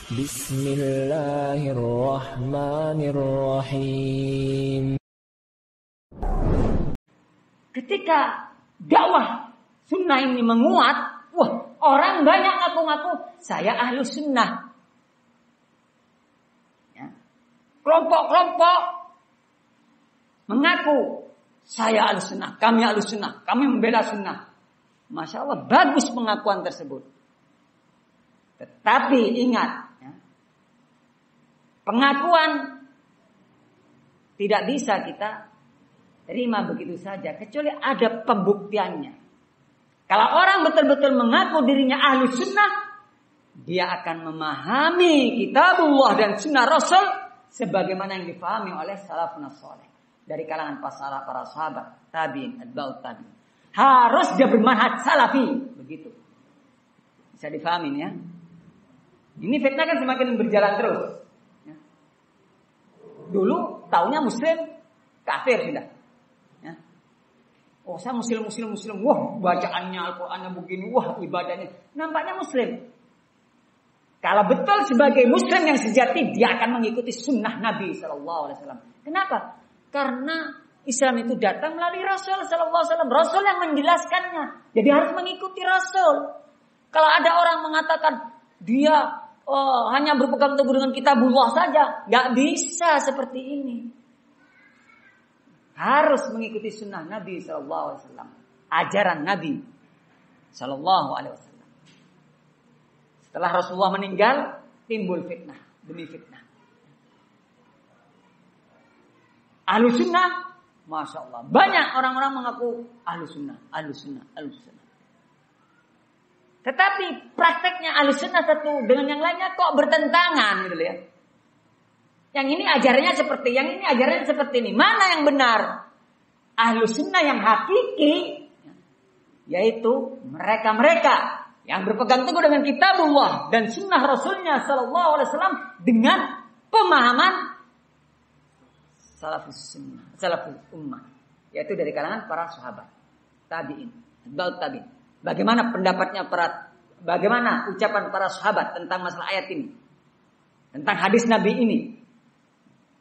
Bismillahirrahmanirrahim. Ketika dakwah sunnah ini menguat, orang banyak ngaku-ngaku saya ahlu sunnah. Ya. Kelompok-kelompok mengaku saya ahlu sunnah, kami ahlu sunnah, kami membela sunnah. Masya Allah, bagus pengakuan tersebut. Tetapi ingat, ya, pengakuan tidak bisa kita terima begitu saja, kecuali ada pembuktiannya. Kalau orang betul-betul mengaku dirinya ahlu sunnah, dia akan memahami kitabullah dan sunnah Rasul sebagaimana yang difahami oleh salafun saleh dari kalangan para sahabat, tabi'in, atba'ut tabi'in. Harus dia bermanhaj salafi, begitu. Bisa difahami ya. Ini fitnah kan semakin berjalan terus. Ya. Dulu taunya muslim, kafir sudah. Oh, saya muslim. Wah, bacaannya Al-Qur'annya begini, wah, ibadahnya. Nampaknya muslim. Kalau betul sebagai muslim yang sejati, dia akan mengikuti sunnah Nabi SAW. Kenapa? Karena Islam itu datang melalui Rasul SAW. Rasul yang menjelaskannya. Jadi harus mengikuti Rasul. Kalau ada orang mengatakan dia hanya berpegang teguh dengan kitabullah saja, nggak bisa seperti ini. Harus mengikuti sunnah Nabi SAW, ajaran Nabi SAW. Setelah Rasulullah meninggal, timbul fitnah demi fitnah. Ahlu sunnah, masya Allah, banyak orang-orang mengaku ahlu sunnah. Tetapi prakteknya ahlu sunnah satu dengan yang lainnya kok bertentangan, gitu ya. Yang ini ajarannya seperti, yang ini ajarannya seperti ini. Mana yang benar? Ahlu sunnah yang hakiki, yaitu mereka-mereka yang berpegang teguh dengan kitabullah dan sunnah Rasulnya SAW dengan pemahaman salafus ummah, yaitu dari kalangan para sahabat, tabi'in, atba'ut tabi'in. Bagaimana pendapatnya bagaimana ucapan para sahabat tentang masalah ayat ini, tentang hadis Nabi ini?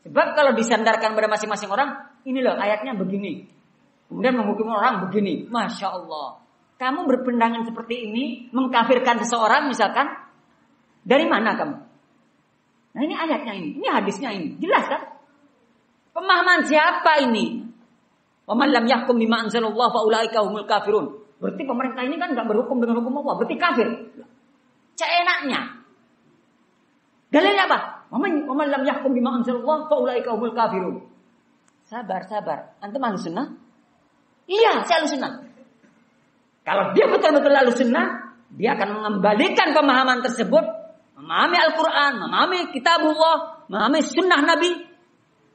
Sebab kalau disandarkan pada masing-masing orang, ini loh ayatnya begini. Kemudian menghukum orang begini. Masya Allah. Kamu berpendangan seperti ini, mengkafirkan seseorang misalkan. Dari mana kamu? Nah ini ayatnya ini hadisnya ini. Jelas kan? Pemahaman siapa ini? Wa man lam yahkum bima anzalallahu fa ulaika humul kafirun. Berarti pemerintah ini kan enggak berhukum dengan hukum Allah, berarti kafir. Seenaknya. Dalilnya apa? Wa man lam yahkum bima anzalallahu fa ulaika humul kafirun. Sabar. Antum ahlu sunnah? Iya, saya ahlu sunnah. Kalau dia betul-betul ahlu sunnah, dia akan mengembalikan pemahaman tersebut, memahami Al-Quran, memahami kitabullah, memahami sunnah Nabi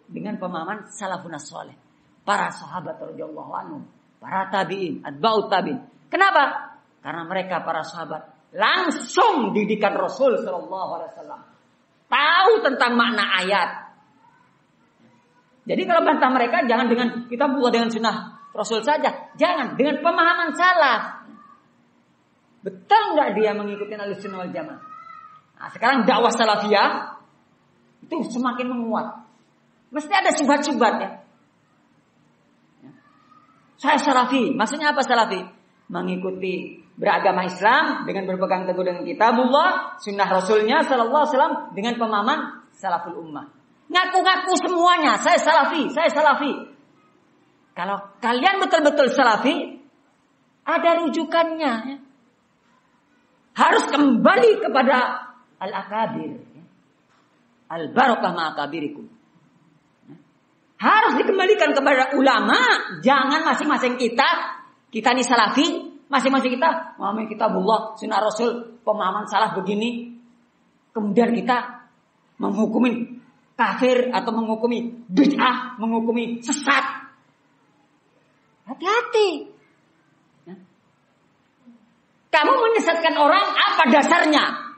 dengan pemahaman salafun saleh, para sahabat radhiyallahu anhum, para tabi'in, atba'ut tabi'in. Kenapa? Karena mereka para sahabat langsung didikan Rasul sallallahu alaihi wasallam. Tahu tentang makna ayat. Jadi kalau bantah mereka jangan dengan kita buat dengan sunnah Rasul saja, jangan dengan pemahaman salaf. Betul nggak dia mengikuti Ahlussunnah wal Jamaah? Nah, sekarang dakwah salafiyah itu semakin menguat. Mesti ada syubhat-syubhat ya. Saya salafi, maksudnya apa salafi? Mengikuti beragama Islam dengan berpegang teguh dengan kitabullah, sunnah Rasulnya sallallahu alaihi wasallam dengan pemahaman salaful ummah. Ngaku-ngaku semuanya, saya salafi. Kalau kalian betul-betul salafi, ada rujukannya. Ya. Harus kembali kepada al-akabir. Ya. Al-barakah ma'akabirikum. Ya. Harus dikembalikan kepada ulama. Jangan masing-masing kita ini salafi, masing-masing kita memahami kitabullah, sunnah Rasul, pemahaman salah begini. Kemudian kita menghukumi kafir atau menghukumi bid'ah, menghukumi sesat. Hati-hati. Ya. Kamu menyesatkan orang apa dasarnya?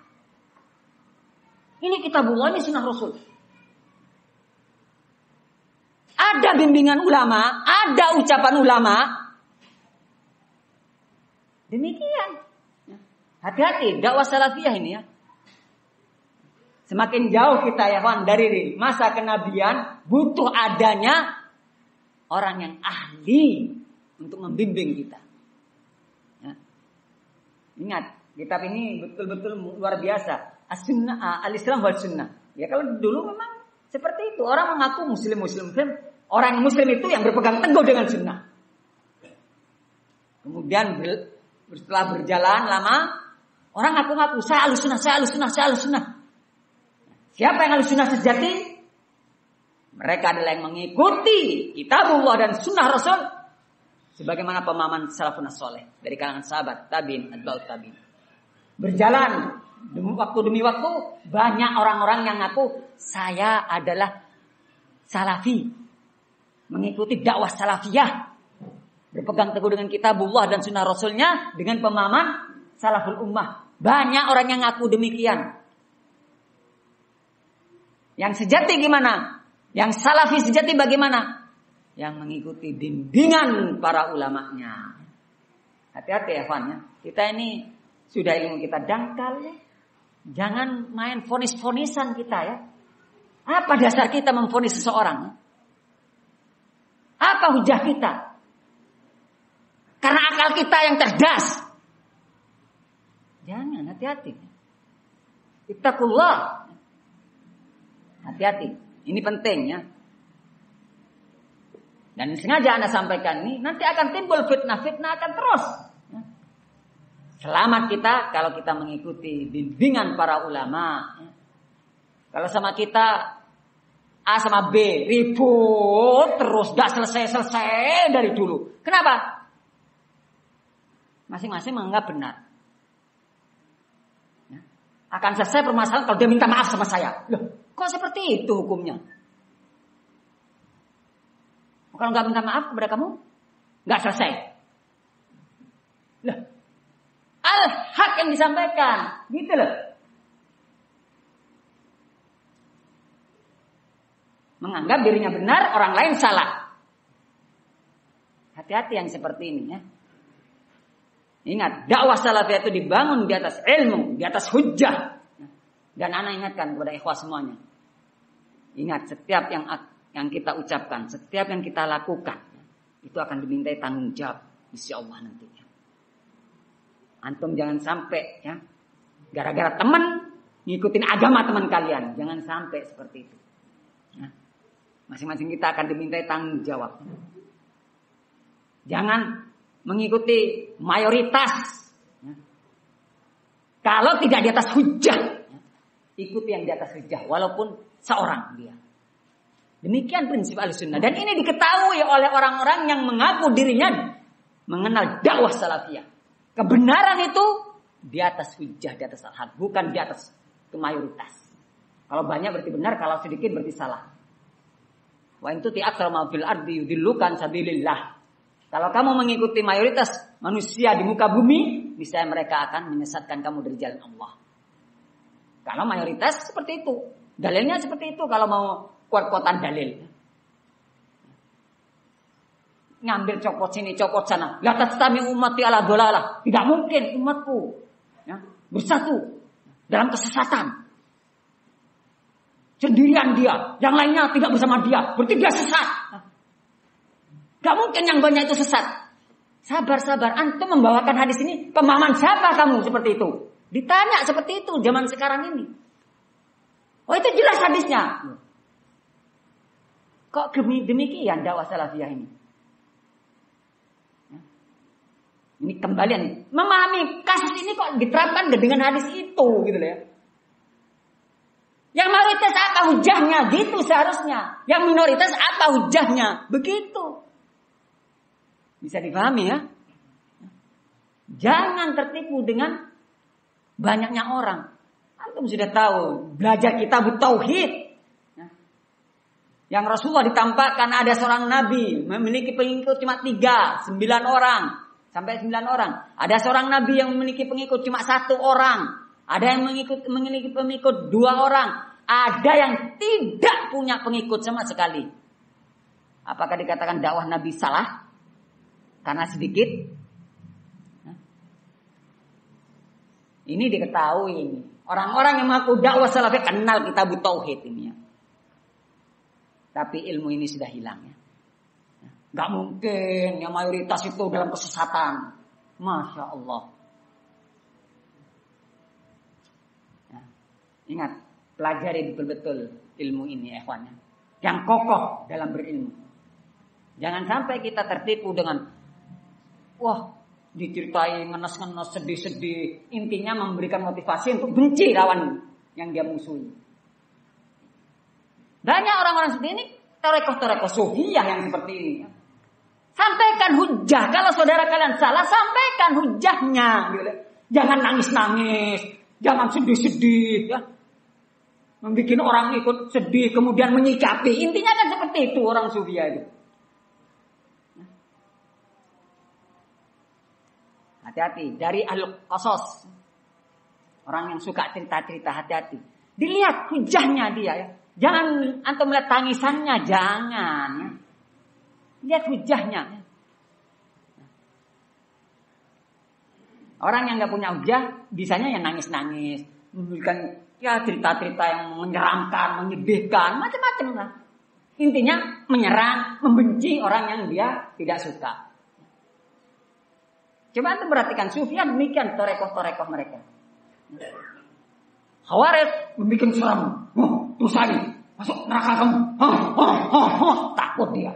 Ini kitabullah, ini sunnah Rasul. Ada bimbingan ulama, ada ucapan ulama. Demikian. Ya. Hati-hati dakwah salafiyah ini ya. Semakin jauh kita ya kawan dari masa kenabian, butuh adanya orang yang ahli untuk membimbing kita. Ya. Ingat, kitab ini betul-betul luar biasa. As-sunnah, al-Islam wal sunnah. Ya kalau dulu memang seperti itu. Orang mengaku muslim. Orang muslim itu yang berpegang teguh dengan sunnah. Kemudian setelah berjalan lama, orang ngaku-ngaku saya al-sunnah. Siapa yang al-sunnah sejati? Mereka adalah yang mengikuti kitabullah dan sunnah Rasul sebagaimana pemahaman salafun saleh dari kalangan sahabat, tabi'in, atba'ut tabi'in. Berjalan demi waktu banyak orang-orang yang ngaku saya adalah salafi, mengikuti dakwah salafiyah, berpegang teguh dengan kitabullah dan sunnah Rasulnya dengan pemahaman salaful ummah. Banyak orang yang ngaku demikian. Yang sejati gimana? Yang salafi sejati bagaimana? Yang mengikuti bimbingan para ulamanya. Hati-hati ya kawan ya. Kita ini sudah ilmu kita dangkal ya. Jangan main fonis-fonisan kita ya. Apa dasar kita memfonis seseorang? Apa hujah kita? Karena akal kita yang cerdas. Jangan, hati-hati. Ittaqullah. Hati-hati. Ini penting ya. Dan sengaja Anda sampaikan ini, nanti akan timbul fitnah akan terus. Selamat kita kalau kita mengikuti bimbingan para ulama. Kalau sama kita A sama B ribut terus, gak selesai dari dulu. Kenapa? Masing-masing menganggap benar. Akan selesai permasalahan kalau dia minta maaf sama saya. Loh, kok seperti itu hukumnya? Kalau nggak minta maaf kepada kamu, nggak selesai. Loh, al-haq yang disampaikan, gitu loh. Menganggap dirinya benar, orang lain salah. Hati-hati yang seperti ini ya. Ingat, dakwah salafiyah itu dibangun di atas ilmu, di atas hujjah. Dan ana ingatkan kepada ikhwah semuanya. Ingat, setiap yang kita ucapkan, setiap yang kita lakukan, itu akan dimintai tanggung jawab insyaallah nantinya. Antum jangan sampai ya, gara-gara teman ngikutin agama teman kalian, jangan sampai seperti itu. Ya. Masing-masing kita akan dimintai tanggung jawab. Jangan mengikuti mayoritas. Ya. Kalau tidak di atas hujjah, ya, ikuti yang di atas hujjah, walaupun seorang dia. Demikian prinsip Ahlussunnah. Dan ini diketahui oleh orang-orang yang mengaku dirinya mengenal dakwah salafiyah. Kebenaran itu di atas hujjah, di atas al-haq, bukan di atas mayoritas. Kalau banyak berarti benar, kalau sedikit berarti salah. Wa in tuti aktsara ma fil ardi yudillukan sabilillah. Kalau kamu mengikuti mayoritas manusia di muka bumi, bisa mereka akan menyesatkan kamu dari jalan Allah. Kalau mayoritas seperti itu, dalilnya seperti itu kalau mau kuat-kuatan dalil. Ngambil copot sini, copot sana. La tastami ummati ala dhalalah. Tidak mungkin umatku ya, bersatu dalam kesesatan. Sendirian dia, yang lainnya tidak bersama dia, berarti dia sesat. Gak mungkin yang banyak itu sesat. Sabar. Antum membawakan hadis ini, pemahaman siapa kamu seperti itu? Ditanya seperti itu zaman sekarang ini. Oh itu jelas hadisnya. Kok demikian dakwah salafiyah ini? Ini kembalian memahami kasus ini kok diterapkan dengan hadis itu gitu ya. Yang mayoritas apa hujahnya? Gitu seharusnya. Yang minoritas apa hujahnya? Begitu. Bisa dipahami ya? Jangan tertipu dengan banyaknya orang. Antum sudah tahu belajar kitab tauhid. Yang Rasulullah ditampakkan ada seorang nabi memiliki pengikut cuma 9 orang. Sampai 9 orang. Ada seorang nabi yang memiliki pengikut cuma 1 orang. Ada yang memiliki pengikut 2 orang. Ada yang tidak punya pengikut sama sekali. Apakah dikatakan dakwah nabi salah? Karena sedikit? Ini diketahui ini. Orang-orang yang mengaku dakwah salafiyah kenal kitab tauhid ini ya. Tapi ilmu ini sudah hilang ya. Gak mungkin yang mayoritas itu dalam kesesatan. Masya Allah. Ya. Ingat, pelajari betul-betul ilmu ini ikhwan. Yang kokoh dalam berilmu. Jangan sampai kita tertipu dengan wah, diceritain ngenes-ngenes, sedih-sedih. Intinya memberikan motivasi untuk benci lawan yang dia musuhi. Banyak orang-orang seperti ini, torekoh-torekoh sufiyah yang seperti ini. Sampaikan hujah. Kalau saudara kalian salah, sampaikan hujahnya. Jangan nangis-nangis. Jangan sedih-sedih. Ya. Membikin orang ikut sedih, kemudian menyikapi. Intinya kan seperti itu orang sufiyah itu. Hati-hati. Dari al-qasas. Orang yang suka cerita-cerita, hati-hati. Dilihat hujahnya dia ya. Jangan antum melihat tangisannya, jangan ya. Lihat hujahnya. Orang yang nggak punya hujah, bisanya yang nangis-nangis, memberikan ya cerita-cerita yang menyeramkan, menyedihkan, macam-macam lah. Intinya menyerang, membenci orang yang dia tidak suka. Coba antum perhatikan sufiyah demikian torekoh-torekoh mereka. Khawarij membuat seram. Dosa ini masuk neraka kamu. Takut dia.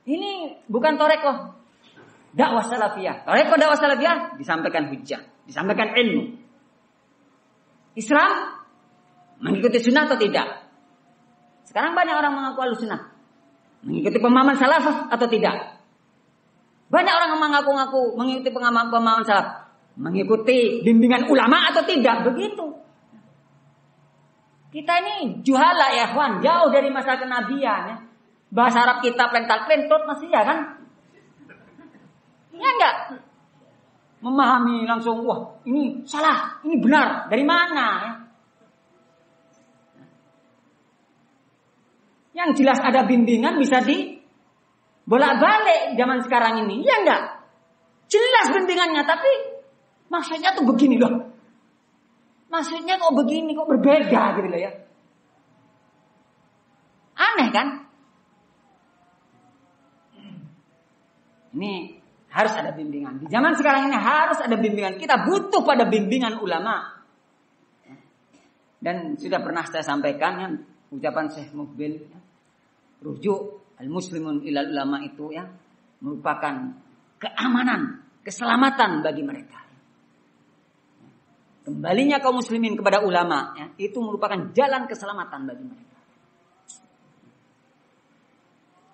Ini bukan torekoh dakwah salafiyah. Torekoh dakwah salafiyah disampaikan hujah, disampaikan ilmu. Islam mengikuti sunnah atau tidak? Sekarang banyak orang mengaku ahlussunnah. Mengikuti pemahaman salaf atau tidak? Banyak orang yang mengaku-ngaku mengikuti pemahaman salaf. Mengikuti bimbingan ulama atau tidak? Begitu. Kita ini juhala ya kawan, jauh dari masa kenabian ya. Bahasa Arab kita plentat-plentot masih ya kan? Ya enggak? Memahami langsung, wah ini salah, ini benar. Dari mana ya? Yang jelas ada bimbingan bisa bolak-balik zaman sekarang ini. Ya enggak? Jelas bimbingannya, tapi maksudnya tuh begini loh. Maksudnya kok begini, kok berbeda gitu loh ya. Aneh kan? Ini harus ada bimbingan. Di zaman sekarang ini harus ada bimbingan. Kita butuh pada bimbingan ulama. Dan sudah pernah saya sampaikan ya, ucapan Syekh Mukbil ya, rujuk al-muslimun ilal ulama itu ya merupakan keamanan, keselamatan bagi mereka. Kembalinya kaum muslimin kepada ulama ya, itu merupakan jalan keselamatan bagi mereka.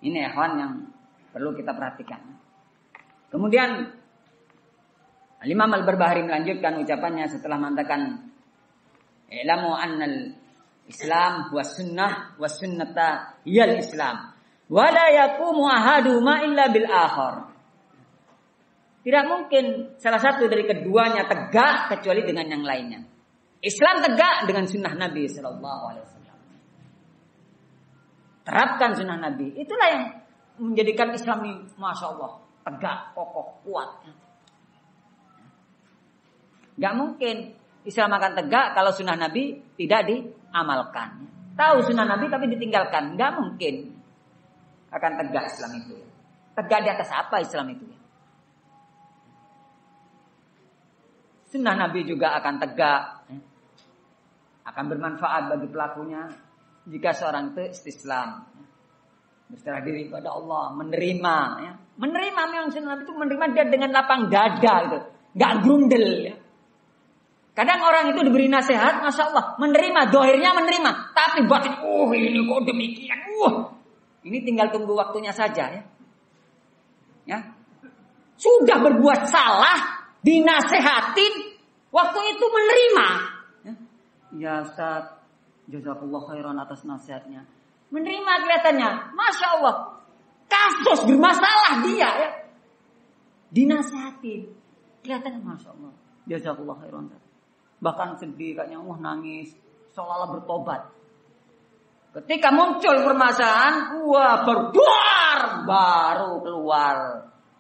Ini ikhwan yang perlu kita perhatikan. Kemudian Imam Al-Barbahari melanjutkan ucapannya setelah mengatakan ilamu annal Islam was sunnah was sunnata hiyal Islam wa la yaqumu ahaduma illa bil akhar. Tidak mungkin salah satu dari keduanya tegak kecuali dengan yang lainnya. Islam tegak dengan sunnah Nabi sallallahu alaihi wasallam. Terapkan sunnah Nabi. Itulah yang menjadikan Islam ini Masya Allah tegak, kokoh, kuat. Gak mungkin Islam akan tegak kalau sunnah Nabi tidak diamalkan. Tahu sunnah Nabi tapi ditinggalkan. Gak mungkin akan tegak Islam itu. Tegak di atas apa Islam itu? Sunnah Nabi juga akan tegak. Akan bermanfaat bagi pelakunya jika seorang itu istislam. Berserah diri kepada Allah, menerima ya. Menerima memang sunnah Nabi itu menerima dia dengan lapang dada gitu. Enggak grundel ya. Kadang orang itu diberi nasihat, Masya Allah, menerima, dohirnya menerima, tapi batin, ini kok demikian, ini tinggal tunggu waktunya saja ya. Ya, sudah berbuat salah, dinasehatin, waktu itu menerima. Ya Ustaz, jazakallah khairan atas nasihatnya. Menerima kelihatannya, Masya Allah, kasus bermasalah dia ya. Dinasehatin, kelihatannya Masya Allah, jazakallah khairan. Bahkan sedih, kayaknya nangis, seolah-olah bertobat. Ketika muncul permasalahan, baru keluar.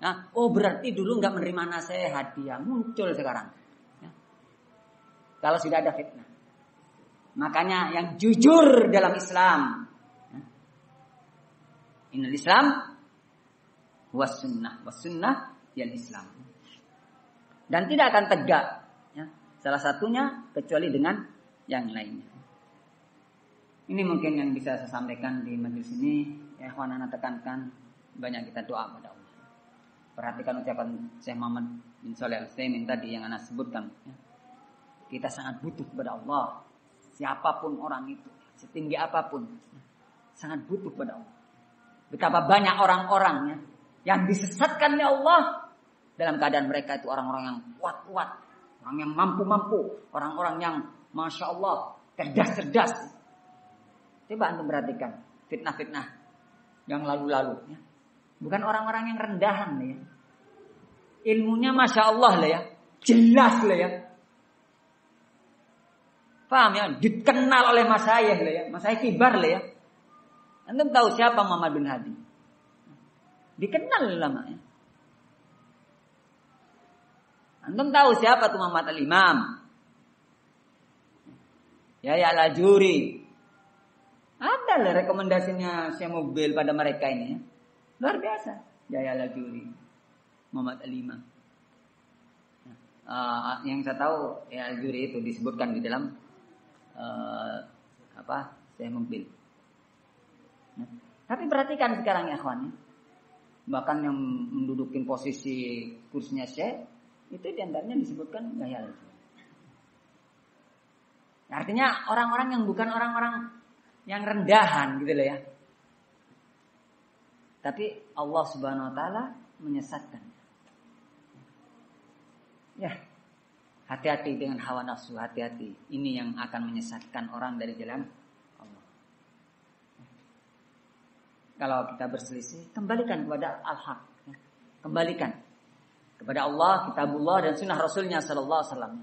Nah, berarti dulu nggak menerima nasihat dia, muncul sekarang. Ya. kalau sudah ada fitnah. Makanya yang jujur dalam Islam, innal Islam was sunnah yal Islam. Dan tidak akan tegak, ya, salah satunya kecuali dengan yang lainnya. Ini mungkin yang bisa saya sampaikan di majelis ini. Ya, ikhwan, ana tekankan banyak kita doa pada Allah. Perhatikan ucapan Syekh Muhammad bin Shalih Al-Utsaimin tadi yang ana sebutkan. Ya. Kita sangat butuh kepada Allah. Siapapun orang itu, setinggi apapun, sangat butuh pada Allah. Betapa banyak orang-orang yang disesatkan oleh Allah dalam keadaan mereka itu orang-orang yang kuat-kuat, orang yang mampu-mampu, orang-orang yang masya Allah cerdas-cerdas. Coba antum perhatikan fitnah-fitnah yang lalu-lalu. Ya. Bukan orang-orang yang rendahan ya. Ilmunya masya Allah lah ya, jelas lah ya. Paham ya? Dikenal oleh masyayikh lah ya, masyayikh kibar lah ya. Antum tahu siapa Muhammad bin Hadi? Dikenal lama ya. Antum tahu siapa tuh Muhammad al-Imam? Yahya al-Ajuri. Ada lah rekomendasinya Syekh Mubil pada mereka ini ya. Luar biasa. Yahya al-Ajuri, Muhammad al-Imam. Yang saya tahu Yahya al-Ajuri itu disebutkan di dalam Syekh Mubil. Nah, tapi perhatikan sekarang ya kawan, bahkan yang mendudukin posisi kursinya Syekh itu diantaranya disebutkan Yahya al-Ajuri. Artinya orang-orang yang bukan orang-orang yang rendahan gitu loh ya. Tapi Allah Subhanahu wa taala menyesatkan. Ya. Hati-hati dengan hawa nafsu, hati-hati. Ini yang akan menyesatkan orang dari jalan Allah. Kalau kita berselisih, kembalikan kepada al-haq. Kembalikan kepada Allah, kitabullah dan sunnah Rasulnya sallallahu alaihi wasallam.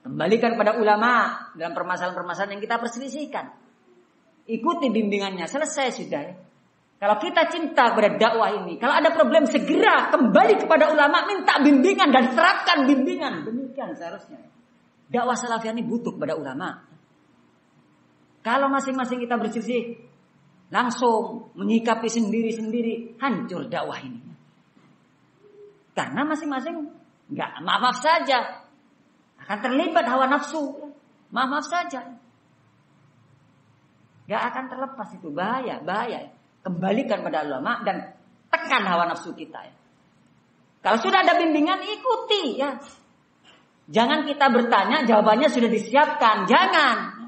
Kembalikan kepada ulama dalam permasalahan-permasalahan yang kita perselisihkan. Ikuti bimbingannya, selesai sudah ya. Kalau kita cinta kepada dakwah ini, kalau ada problem segera kembali kepada ulama, minta bimbingan dan terapkan bimbingan. Demikian seharusnya. Dakwah salafiyah ini butuh kepada ulama. Kalau masing-masing kita berselisih, langsung menyikapi sendiri-sendiri, hancur dakwah ini. Karena masing-masing maaf saja akan terlibat hawa nafsu. Maaf saja. Gak akan terlepas itu, bahaya. Kembalikan pada ulama dan tekan hawa nafsu kita ya. Kalau sudah ada bimbingan, ikuti ya. Jangan kita bertanya, jawabannya sudah disiapkan. Jangan.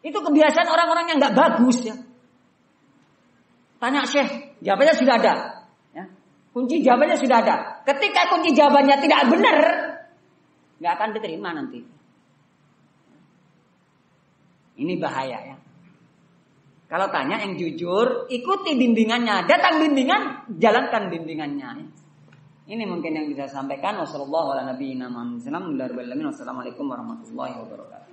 Itu kebiasaan orang-orang yang gak bagus ya. Tanya Syekh, jawabannya sudah ada. Ya. Kunci jawabannya sudah ada. Ketika kunci jawabannya tidak benar, gak akan diterima nanti. Ini bahaya ya. Kalau tanya yang jujur, ikuti bimbingannya. Datang bimbingan, jalankan bimbingannya. Ini mungkin yang bisa saya sampaikan. Wassalamualaikum warahmatullahi wabarakatuh.